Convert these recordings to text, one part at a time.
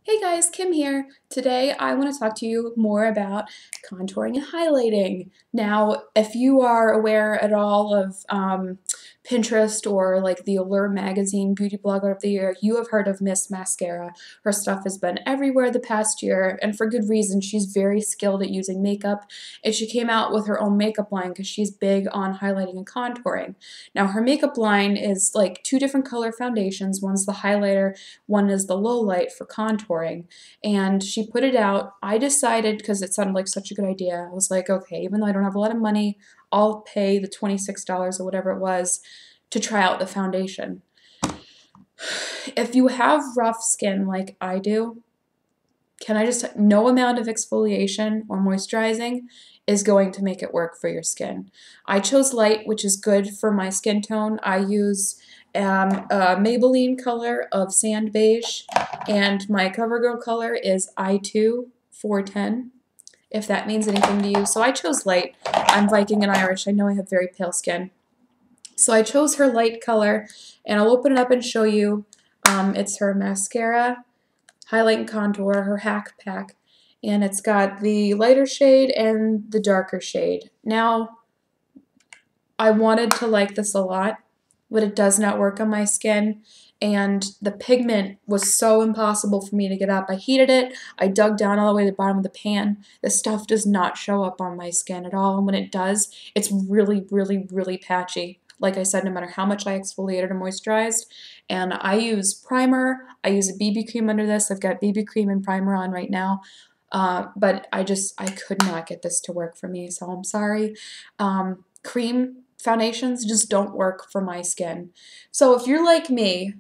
Hey guys, Kim here. Today I want to talk to you more about contouring and highlighting. Now, if you are aware at all of Pinterest or like the Allure magazine beauty blogger of the year, you have heard of Miss Maskcara. Her stuff has been everywhere the past year, and for good reason. She's very skilled at using makeup, and she came out with her own makeup line because she's big on highlighting and contouring. Now, her makeup line is like two different color foundations. One's the highlighter, one is the low light for contouring, and she put it out. I decided, because it sounded like such a good idea, I was like, okay, even though I don't have a lot of money, I'll pay the $26 or whatever it was to try out the foundation. If you have rough skin like I do, no amount of exfoliation or moisturizing is going to make it work for your skin. I chose light, which is good for my skin tone. I use a Maybelline color of sand beige, and my CoverGirl color is I2 410, if that means anything to you. So I chose light. I'm Viking and Irish. I know I have very pale skin. So I chose her light color, and I'll open it up and show you. It's her mascara, highlight and contour, her HAC pack, and it's got the lighter shade and the darker shade. Now, I wanted to like this a lot, but it does not work on my skin, and the pigment was so impossible for me to get up. I heated it, I dug down all the way to the bottom of the pan. The stuff does not show up on my skin at all, and when it does, it's really, really, really patchy. Like I said, no matter how much I exfoliated or moisturized. And I use primer, I use a BB cream under this. I've got BB cream and primer on right now. But I could not get this to work for me, so I'm sorry. Cream foundations just don't work for my skin. So if you're like me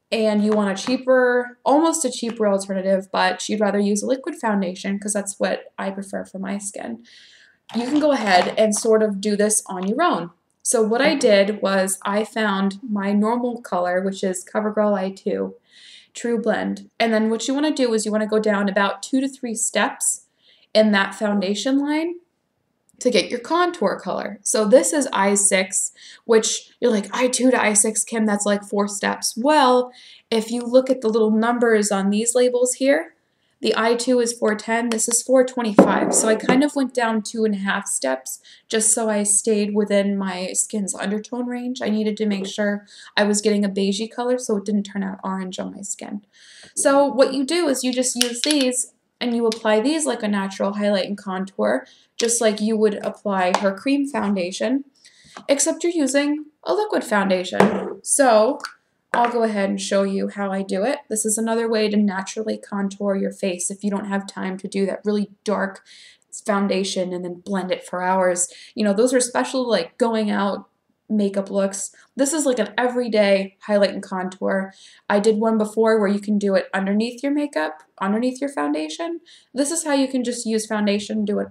and you want a cheaper, almost a cheaper alternative, but you'd rather use a liquid foundation because that's what I prefer for my skin, you can go ahead and sort of do this on your own. So what I did was I found my normal color, which is CoverGirl I2 True Blend. And then what you want to do is you want to go down about 2 to 3 steps in that foundation line to get your contour color. So this is I6, which you're like, I2 to I6, Kim, that's like 4 steps. Well, if you look at the little numbers on these labels here, the I2 is 410, this is 425. So I kind of went down 2.5 steps just so I stayed within my skin's undertone range. I needed to make sure I was getting a beigey color so it didn't turn out orange on my skin. So what you do is you just use these and you apply these like a natural highlight and contour, just like you would apply her cream foundation, except you're using a liquid foundation. So I'll go ahead and show you how I do it. This is another way to naturally contour your face if you don't have time to do that really dark foundation and then blend it for hours. You know, those are special like going out makeup looks. This is like an everyday highlight and contour. I did one before where you can do it underneath your makeup, underneath your foundation. This is how you can just use foundation, do it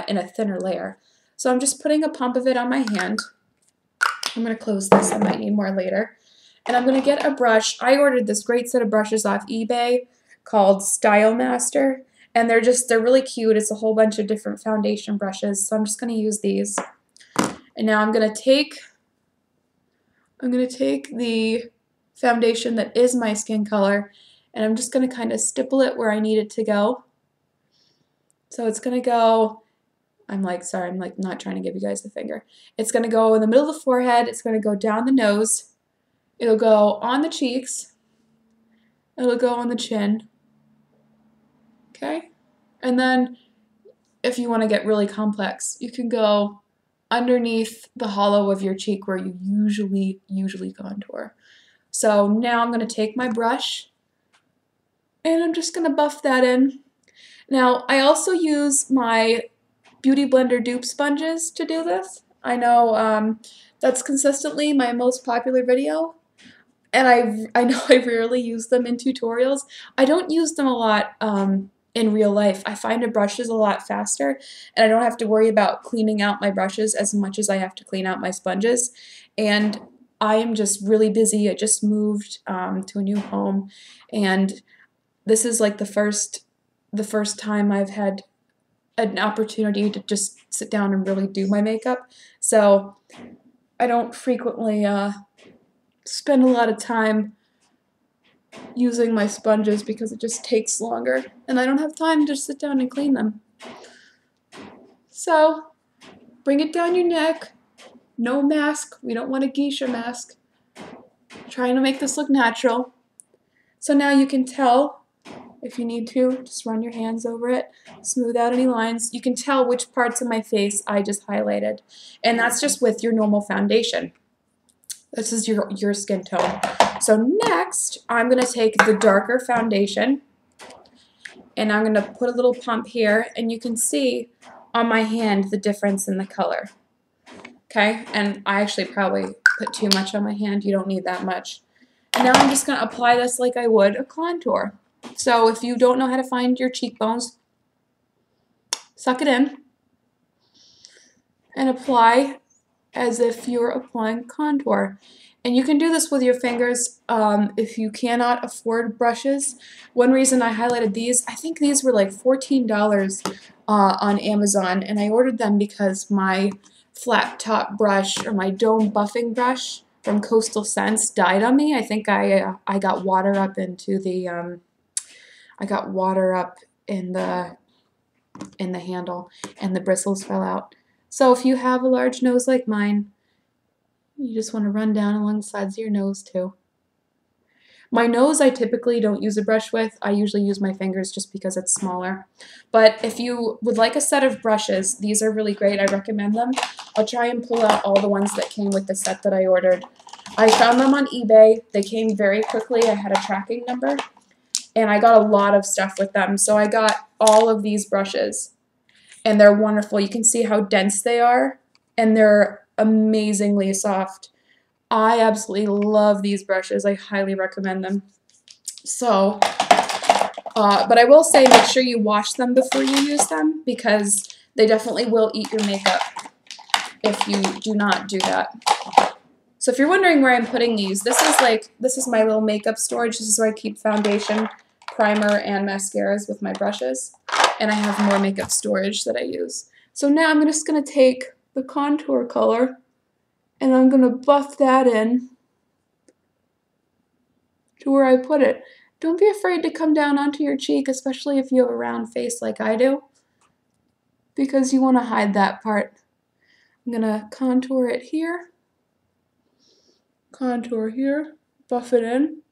in a thinner layer. So I'm just putting a pump of it on my hand. I'm going to close this, I might need more later. And I'm going to get a brush. I ordered this great set of brushes off eBay called Style Master, and they're really cute. It's a whole bunch of different foundation brushes, so I'm just going to use these. And now I'm going to take the foundation that is my skin color, and I'm just going to kind of stipple it where I need it to go. So it's going to go, I'm not trying to give you guys the finger. It's going to go in the middle of the forehead, it's going to go down the nose, it'll go on the cheeks, it'll go on the chin, okay? And then if you want to get really complex, you can go underneath the hollow of your cheek where you usually contour. So now I'm going to take my brush and I'm just going to buff that in. Now I also use my Beauty Blender dupe sponges to do this. I know that's consistently my most popular video, and I know I rarely use them in tutorials. I don't use them a lot in real life. I find a brush is a lot faster, and I don't have to worry about cleaning out my brushes as much as I have to clean out my sponges. And I am just really busy. I just moved to a new home, and this is like the first time I've had an opportunity to just sit down and really do my makeup. So I don't frequently spend a lot of time using my sponges because it just takes longer and I don't have time to sit down and clean them. So bring it down your neck. No mask. We don't want a geisha mask. Trying to make this look natural. So now you can tell, if you need to, just run your hands over it, smooth out any lines. You can tell which parts of my face I just highlighted. And that's just with your normal foundation. This is your skin tone. So next, I'm going to take the darker foundation and I'm going to put a little pump here, and you can see on my hand the difference in the color. Okay, and I actually probably put too much on my hand. You don't need that much. And now I'm just going to apply this like I would a contour. So if you don't know how to find your cheekbones, suck it in and apply as if you're applying contour. And you can do this with your fingers if you cannot afford brushes. One reason I highlighted these, I think these were like $14 on Amazon, and I ordered them because my flat top brush, or my dome buffing brush from Coastal Scents, died on me. I think I got water up into the in the handle, and the bristles fell out. So if you have a large nose like mine, you just want to run down along the sides of your nose too. My nose I typically don't use a brush with. I usually use my fingers just because it's smaller. But if you would like a set of brushes, these are really great. I recommend them. I'll try and pull out all the ones that came with the set that I ordered. I found them on eBay. They came very quickly. I had a tracking number, and I got a lot of stuff with them. So I got all of these brushes, and they're wonderful. You can see how dense they are, and they're amazingly soft. I absolutely love these brushes. I highly recommend them. So, but I will say make sure you wash them before you use them, because they definitely will eat your makeup if you do not do that. So if you're wondering where I'm putting these, this is my little makeup storage. This is where I keep foundation, primer, and mascaras with my brushes. And I have more makeup storage that I use. So now I'm just going to take the contour color and I'm going to buff that in to where I put it. Don't be afraid to come down onto your cheek, especially if you have a round face like I do, because you want to hide that part. I'm going to contour it here, contour here, buff it in.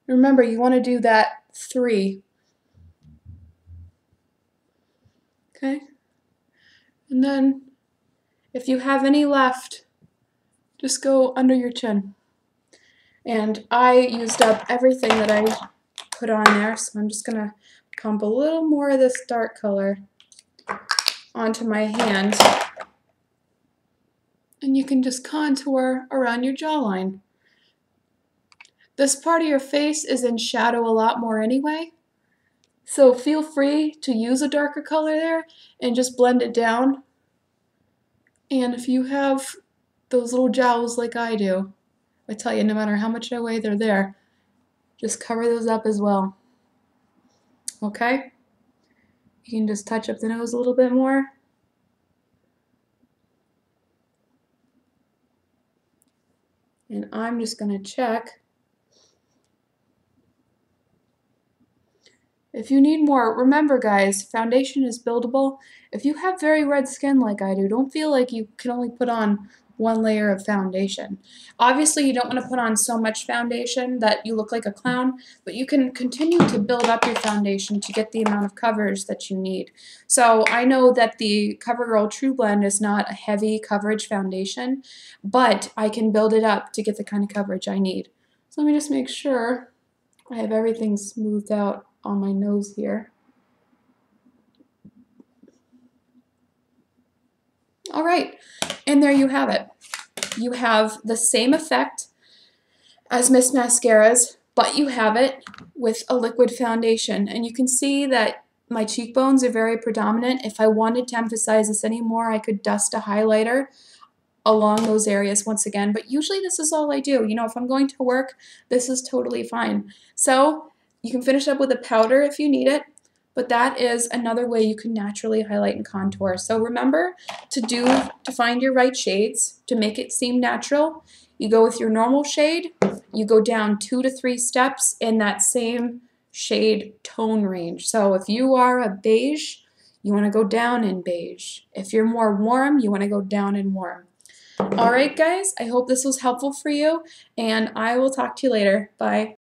Remember, you want to do that 3. Okay? And then, if you have any left, just go under your chin. And I used up everything that I put on there, so I'm just going to pump a little more of this dark color onto my hand. And you can just contour around your jawline. This part of your face is in shadow a lot more anyway, so feel free to use a darker color there and just blend it down. And if you have those little jowls like I do, I tell you, no matter how much I weigh, they're there. Just cover those up as well. Okay? You can just touch up the nose a little bit more. And I'm just going to check. If you need more, remember guys, foundation is buildable. If you have very red skin like I do, don't feel like you can only put on one layer of foundation. Obviously, you don't want to put on so much foundation that you look like a clown, but you can continue to build up your foundation to get the amount of coverage that you need. So I know that the CoverGirl True Blend is not a heavy coverage foundation, but I can build it up to get the kind of coverage I need. So let me just make sure I have everything smoothed out on my nose here. All right, and there you have it. You have the same effect as Miss Maskara's, but you have it with a liquid foundation. And you can see that my cheekbones are very predominant. If I wanted to emphasize this anymore, I could dust a highlighter along those areas once again, but usually this is all I do. You know, if I'm going to work, this is totally fine. So you can finish up with a powder if you need it, but that is another way you can naturally highlight and contour. So remember to find your right shades to make it seem natural. You go with your normal shade, you go down 2 to 3 steps in that same shade tone range. So if you are a beige, you want to go down in beige. If you're more warm, you want to go down in warm. All right, guys, I hope this was helpful for you, and I will talk to you later. Bye.